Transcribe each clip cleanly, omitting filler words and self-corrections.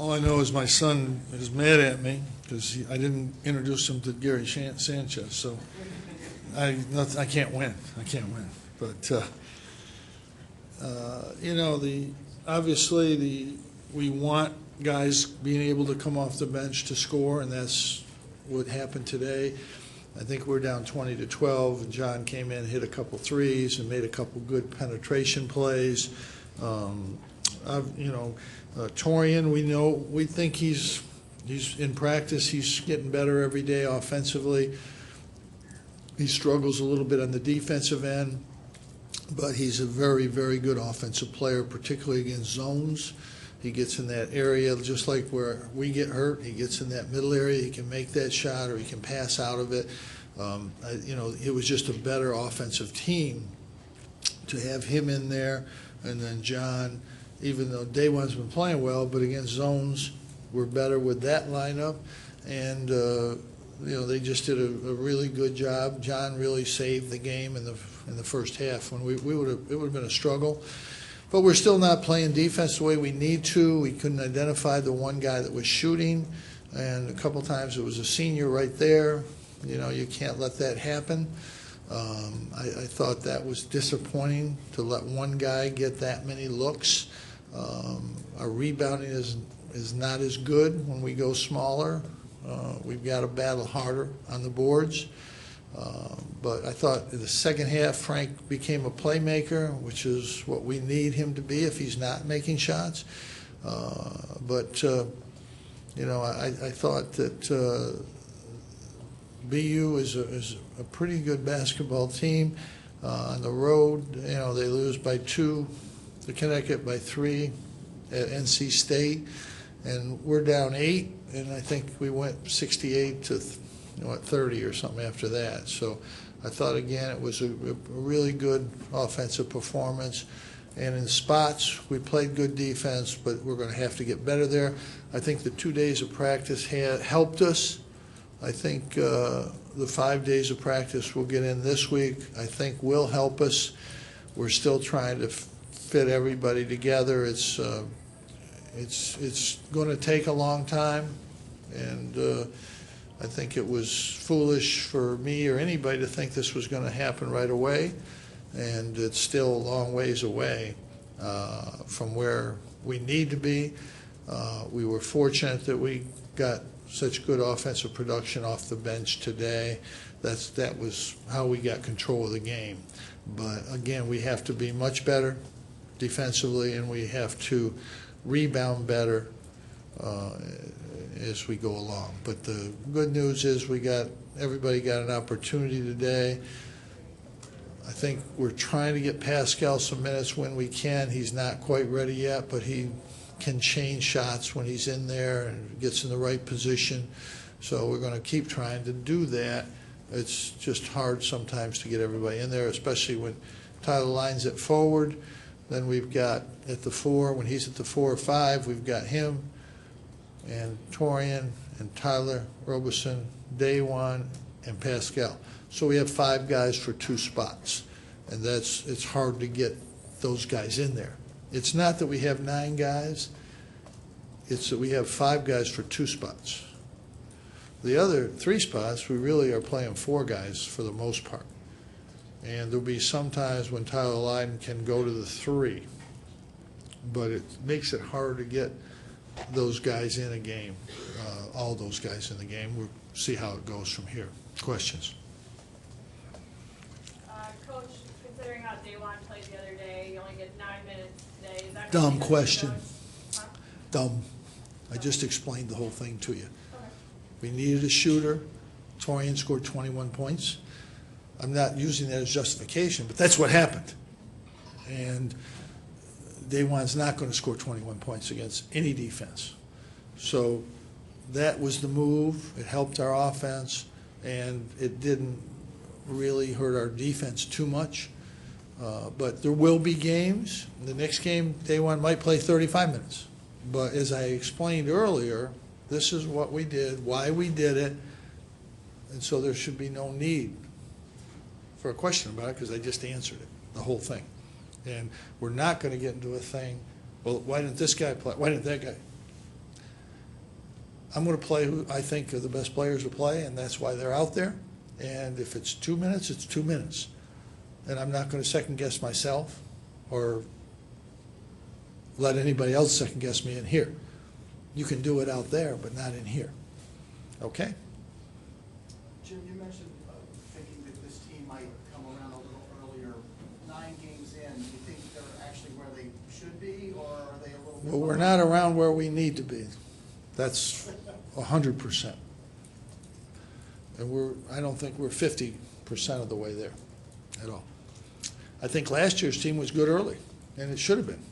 All I know is my son is mad at me because I didn't introduce him to Gary Sanchez. So I can't win. I can't win. But obviously we want guys being able to come off the bench to score, and that's what happened today. I think we're down 20-12, and John came in, hit a couple threes, and made a couple good penetration plays. Torian, we think he's in practice. He's getting better every day offensively. He struggles a little bit on the defensive end, but he's a very, very good offensive player, particularly against zones. He gets in that area just like where we get hurt. He gets in that middle area. He can make that shot or he can pass out of it. It was just a better offensive team to have him in there. And then John, even though Daewon's been playing well, but against zones, we're better with that lineup. And, they just did a really good job. John really saved the game in the first half when it would have been a struggle. But we're still not playing defense the way we need to. We couldn't identify the one guy that was shooting, and a couple times it was a senior right there. You can't let that happen. I thought that was disappointing to let one guy get that many looks. Our rebounding is not as good when we go smaller. We've got to battle harder on the boards. But I thought in the second half, Frank became a playmaker, which is what we need him to be if he's not making shots. I thought that BU is a pretty good basketball team. On the road, they lose by 2 to Connecticut, by 3 at NC State, and we're down 8, and I think we went 68 to 30 or something after that. So I thought, again, it was a really good offensive performance. And in spots, we played good defense, but we're going to have to get better there. I think the 2 days of practice helped us. I think the 5 days of practice we'll get in this week, I think will help us. We're still trying to fit everybody together. It's going to take a long time, and I think it was foolish for me or anybody to think this was going to happen right away, and it's still a long ways away from where we need to be. We were fortunate that we got such good offensive production off the bench today. That was how we got control of the game. But again, we have to be much better defensively, and we have to rebound better as we go along. But the good news is everybody got an opportunity today. I think we're trying to get Pascal some minutes when we can. He's not quite ready yet, but he can change shots when he's in there and gets in the right position. So we're going to keep trying to do that. It's just hard sometimes to get everybody in there, especially when Tyler lines it forward. Then we've got at the 4, when he's at the 4 or 5, we've got him and Torian and Tyler Robeson, Daewon, and Pascal. So we have 5 guys for 2 spots, and it's hard to get those guys in there. It's not that we have 9 guys, it's that we have 5 guys for 2 spots. The other 3 spots, we really are playing 4 guys for the most part. And there'll be some times when Tyler Lydon can go to the 3, but it makes it hard to get those guys in a game, all those guys in the game. We'll see how it goes from here. Questions? Coach, considering how Daewon played the other day, you only get 9 minutes today. Is that Dumb question. Huh? Dumb. I just explained the whole thing to you. Okay. We needed a shooter. Torian scored 21 points. I'm not using that as justification, but that's what happened. And Daewon's not going to score 21 points against any defense. So that was the move. It helped our offense, and it didn't really hurt our defense too much. But there will be games. The next game, Daewon might play 35 minutes. But as I explained earlier, this is what we did, why we did it, and so there should be no need for a question about it because I just answered it, the whole thing. And we're not going to get into a thing, well, why didn't this guy play? Why didn't that guy? I'm going to play who I think are the best players to play, and that's why they're out there. And if it's 2 minutes, it's 2 minutes. And I'm not going to second guess myself or let anybody else second guess me in here. You can do it out there, but not in here. Okay? Jim, you mentioned thinking that this team might come around a little earlier. 9 games in, do you think they're actually where they should be, or are they a little bit? Well, we're not around where we need to be. That's 100%. And I don't think we're 50% of the way there at all. I think last year's team was good early, and it should have been.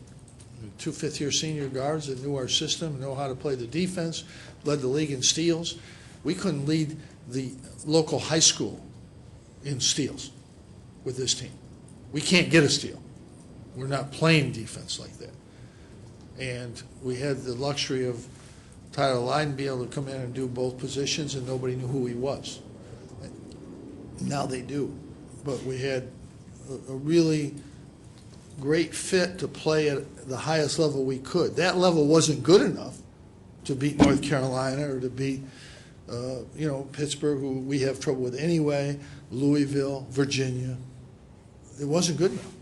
2 fifth-year senior guards that knew our system, know how to play the defense, led the league in steals. We couldn't lead the local high school in steals with this team. We can't get a steal. We're not playing defense like that. And we had the luxury of Tyler Lydon be able to come in and do both positions, and nobody knew who he was. Now they do. But we had a really great fit to play at the highest level we could. That level wasn't good enough to beat North Carolina or to beat, Pittsburgh, who we have trouble with anyway, Louisville, Virginia. It wasn't good enough.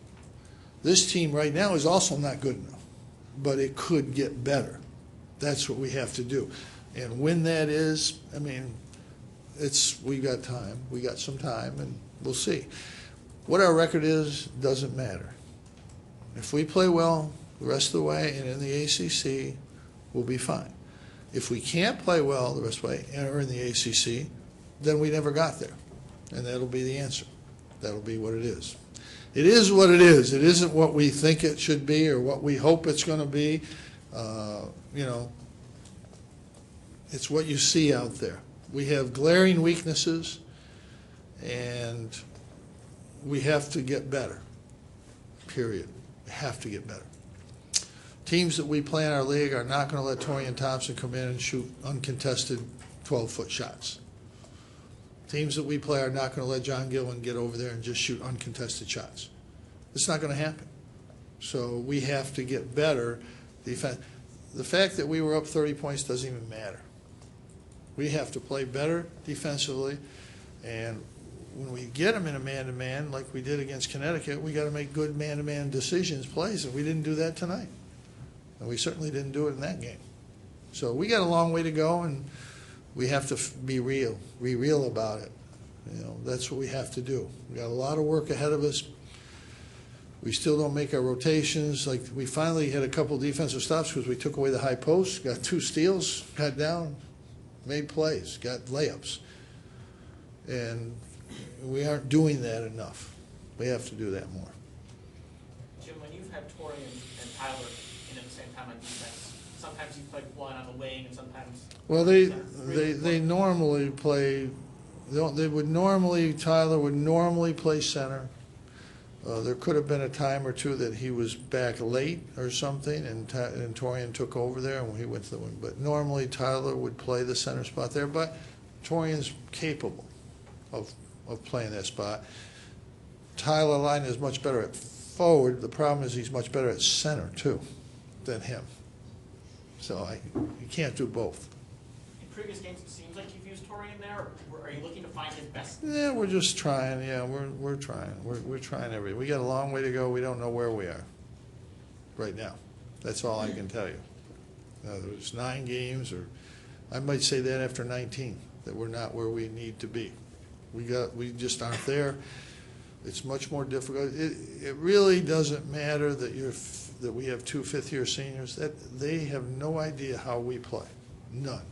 This team right now is also not good enough, but it could get better. That's what we have to do. And when that is, we got time. We got some time, and we'll see. What our record is doesn't matter. If we play well the rest of the way and in the ACC, we'll be fine. If we can't play well the rest of the way and are in the ACC, then we never got there. And that'll be the answer. That'll be what it is. It is what it is. It isn't what we think it should be or what we hope it's going to be. It's what you see out there. We have glaring weaknesses, and we have to get better, period. We have to get better. Teams that we play in our league are not going to let Torian Thompson come in and shoot uncontested 12-foot shots. Teams that we play are not going to let John Gillen get over there and just shoot uncontested shots. It's not going to happen. So we have to get better defense. The fact that we were up 30 points doesn't even matter. We have to play better defensively, and when we get them in a man-to-man like we did against Connecticut, we got to make good man-to-man decisions, plays, and we didn't do that tonight. And we certainly didn't do it in that game. So we got a long way to go, and we have to be real about it. That's what we have to do. We got a lot of work ahead of us. We still don't make our rotations. Like, we finally had a couple defensive stops because we took away the high post, got 2 steals, got down, made plays, got layups. And we aren't doing that enough. We have to do that more. Jim, when you've had Torian and Tyler in at the same time on defense, sometimes you play one on the wing and sometimes... Well, they normally play, Tyler would normally play center. There could have been a time or two that he was back late or something, and Torian took over there and he went to the wing. But normally Tyler would play the center spot there, but Torian's capable of playing that spot. Tyler Lydon is much better at forward. The problem is he's much better at center, too, than him. So you can't do both. In previous games, it seems like you've used Torian there, or are you looking to find his best? Yeah, we're just trying. Yeah, we're trying. We're trying everything. We got a long way to go. We don't know where we are right now. That's all I can tell you. There's 9 games, or I might say that after 19, that we're not where we need to be. We just aren't there. It's much more difficult. It really doesn't matter that we have 2 fifth-year seniors. That they have no idea how we play. None.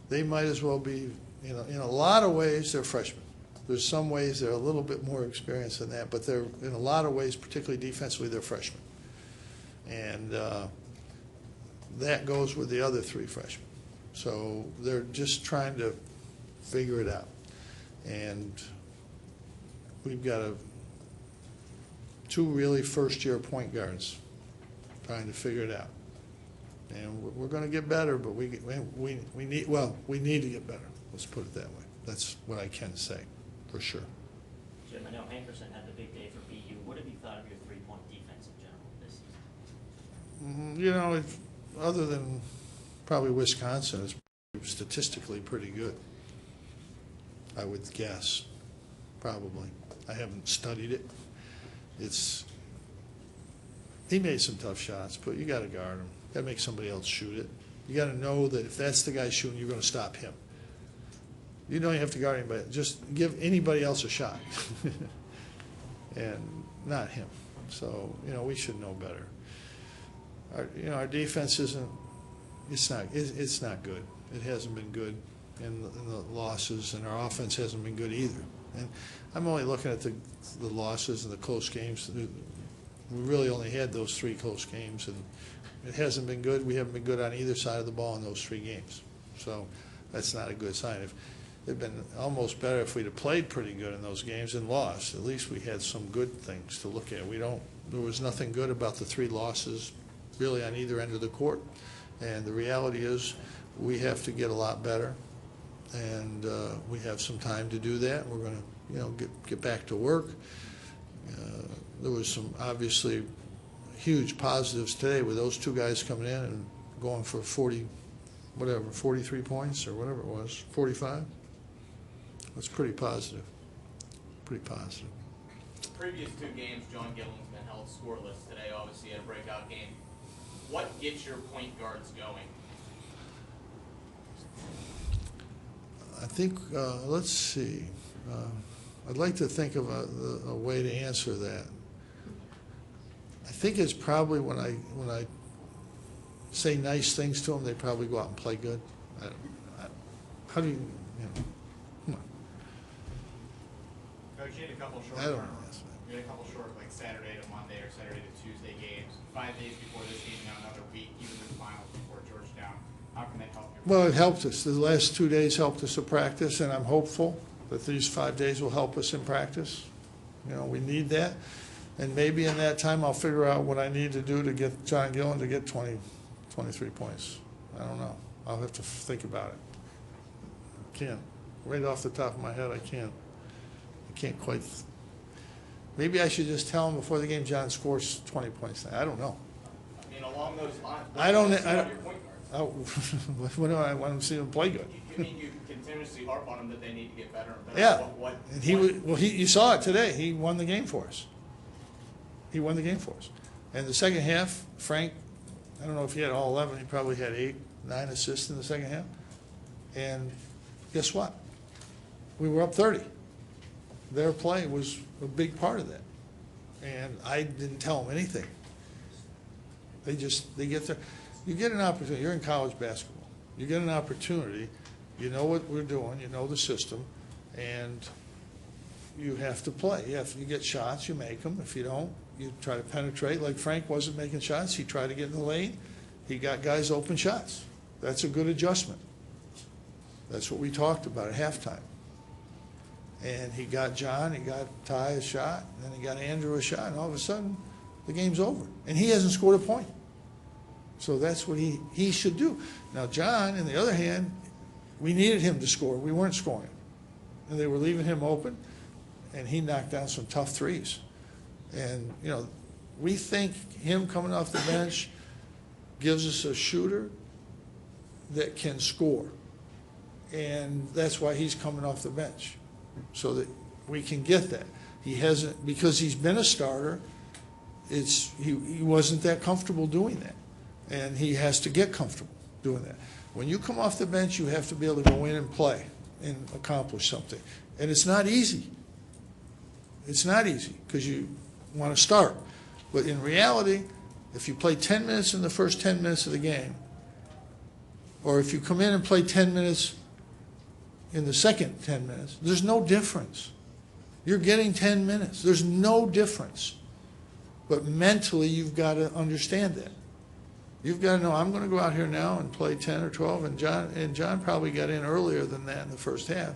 They might as well be, in a lot of ways, they're freshmen. There's some ways they're a little bit more experienced than that, but they're, in a lot of ways, particularly defensively, they're freshmen. And that goes with the other 3 freshmen. So they're just trying to figure it out. And we've got 2 really first-year point guards trying to figure it out. And we're going to get better, but we need to get better. Let's put it that way. That's what I can say, for sure. Jim, I know Hankerson had the big day for BU. What have you thought of your 3-point defense in general this season? Other than Probably Wisconsin is statistically pretty good, I would guess, probably. I haven't studied it. He made some tough shots, but you got to guard him. Got to make somebody else shoot it. You got to know that if that's the guy shooting, you're going to stop him. You don't have to guard anybody. Just give anybody else a shot, and not him. So we should know better. Our defense isn't. It's not good. It hasn't been good in the losses, and our offense hasn't been good either. And I'm only looking at the losses and the close games. We really only had those 3 close games, and it hasn't been good. We haven't been good on either side of the ball in those 3 games. So that's not a good sign. It'd been almost better if we'd have played pretty good in those games and lost. At least we had some good things to look at. There was nothing good about the 3 losses really on either end of the court. And the reality is we have to get a lot better, and we have some time to do that. We're going to get back to work. There was some obviously huge positives today with those 2 guys coming in and going for 43 points or whatever it was, 45. That's pretty positive. Pretty positive. The previous 2 games, John Gilling's been held scoreless. Today, obviously, had a breakout game. What gets your point guards going? I think, let's see. I'd like to think of a way to answer that. I think it's probably when I say nice things to them, they probably go out and play good. How do you come on. Coach, you had a couple short. I don't know. You had a couple short, like Saturday to Monday or Saturday to Tuesday games. 5 days before this game, now another week, even the finals before Georgetown. How can that help you? Well, it helped us. The last 2 days helped us to practice, and I'm hopeful that these 5 days will help us in practice. We need that. And maybe in that time I'll figure out what I need to do to get John Gillen to get 23 points. I don't know. I'll have to think about it. I can't. Right off the top of my head, I can't quite. Maybe I should just tell him before the game John scores 20 points. I don't know. I mean, along those lines, I don't. your point guards? What do I want to see them play good? You mean you continuously harp on them that they need to get better and better? Yeah. And you saw it today. He won the game for us. He won the game for us. And the second half, Frank, I don't know if he had all 11. He probably had 8, 9 assists in the second half. And guess what? We were up 30. Their play was a big part of that. And I didn't tell them anything. They get there. You get an opportunity. You're in college basketball. You get an opportunity. You know what we're doing. You know the system. And you have to play. You get shots, you make them. If you don't, you try to penetrate. Like Frank wasn't making shots. He tried to get in the lane. He got guys open shots. That's a good adjustment. That's what we talked about at halftime. And he got John, he got Ty a shot, and then he got Andrew a shot, and all of a sudden, the game's over. And he hasn't scored a point. So that's what he should do. Now, John, on the other hand, we needed him to score. We weren't scoring. And they were leaving him open, and he knocked down some tough threes. And, we think him coming off the bench gives us a shooter that can score. And that's why he's coming off the bench, so that we can get that. He hasn't, because he's been a starter, he wasn't that comfortable doing that. And he has to get comfortable doing that. When you come off the bench, you have to be able to go in and play and accomplish something. And it's not easy. It's not easy because you want to start. But in reality, if you play 10 minutes in the first 10 minutes of the game, or if you come in and play 10 minutes in the second 10 minutes, there's no difference. You're getting 10 minutes. There's no difference. But mentally, you've got to understand that. You've got to know, I'm going to go out here now and play 10 or 12, and John probably got in earlier than that in the first half.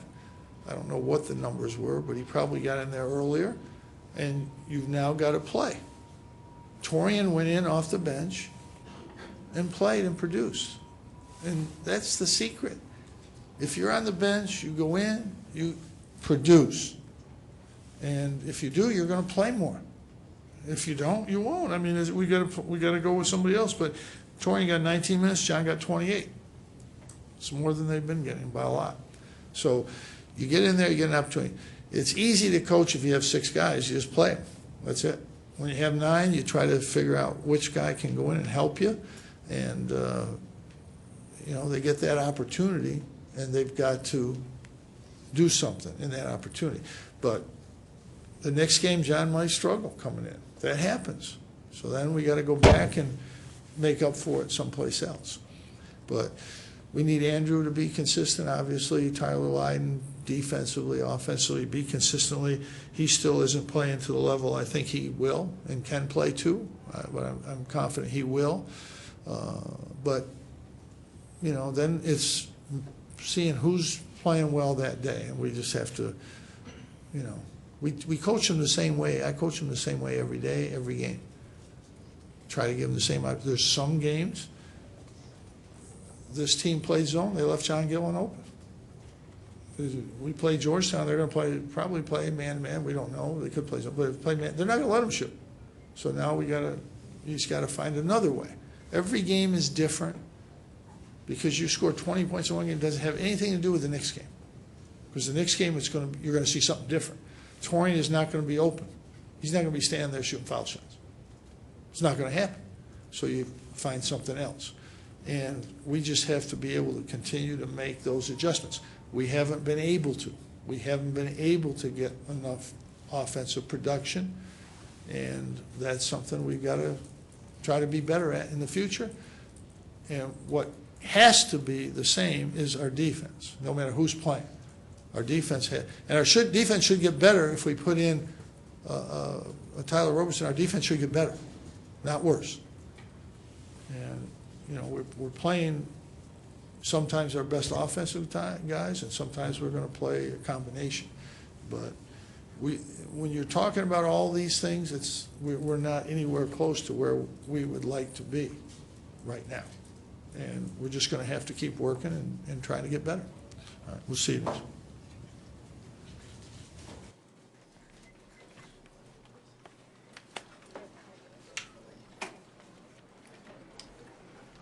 I don't know what the numbers were, but he probably got in there earlier, and you've now got to play. Torian went in off the bench and played and produced. And that's the secret. If you're on the bench, you go in, you produce. And if you do, you're going to play more. If you don't, you won't. I mean, we got to go with somebody else. But Torian got 19 minutes, John got 28. It's more than they've been getting by a lot. So you get in there, you get an opportunity. It's easy to coach if you have 6 guys. You just play them. That's it. When you have 9, you try to figure out which guy can go in and help you. And, they get that opportunity, and they've got to do something in that opportunity. But the next game, John might struggle coming in. That happens. So then we got to go back and make up for it someplace else. But we need Andrew to be consistent, obviously. Tyler Lydon, defensively, offensively, be consistently. He still isn't playing to the level I think he will and can play to, but I'm confident he will. But, then it's seeing who's playing well that day, and we just have to, we coach them the same way. I coach them the same way every day, every game. Try to give them the same. There's some games, this team played zone, they left John Gillen open. We play Georgetown, they're going to probably play man-to-man. We don't know. They could play zone, but if they play man, they're not going to let them shoot. So now you just got to find another way. Every game is different. Because you score 20 points in one game doesn't have anything to do with the next game. Because the next game you're going to see something different. Torian is not going to be open. He's not going to be standing there shooting foul shots. It's not going to happen. So you find something else. And we just have to be able to continue to make those adjustments. We haven't been able to. We haven't been able to get enough offensive production. And that's something we've got to try to be better at in the future. And what has to be the same is our defense, no matter who's playing. Our defense defense should get better if we put in a Tyler Roberson. Our defense should get better, not worse. And we're playing sometimes our best offensive guys, and sometimes we're going to play a combination. But when you're talking about all these things, we're not anywhere close to where we would like to be right now. And we're just going to have to keep working and trying to get better. All right, we'll see you.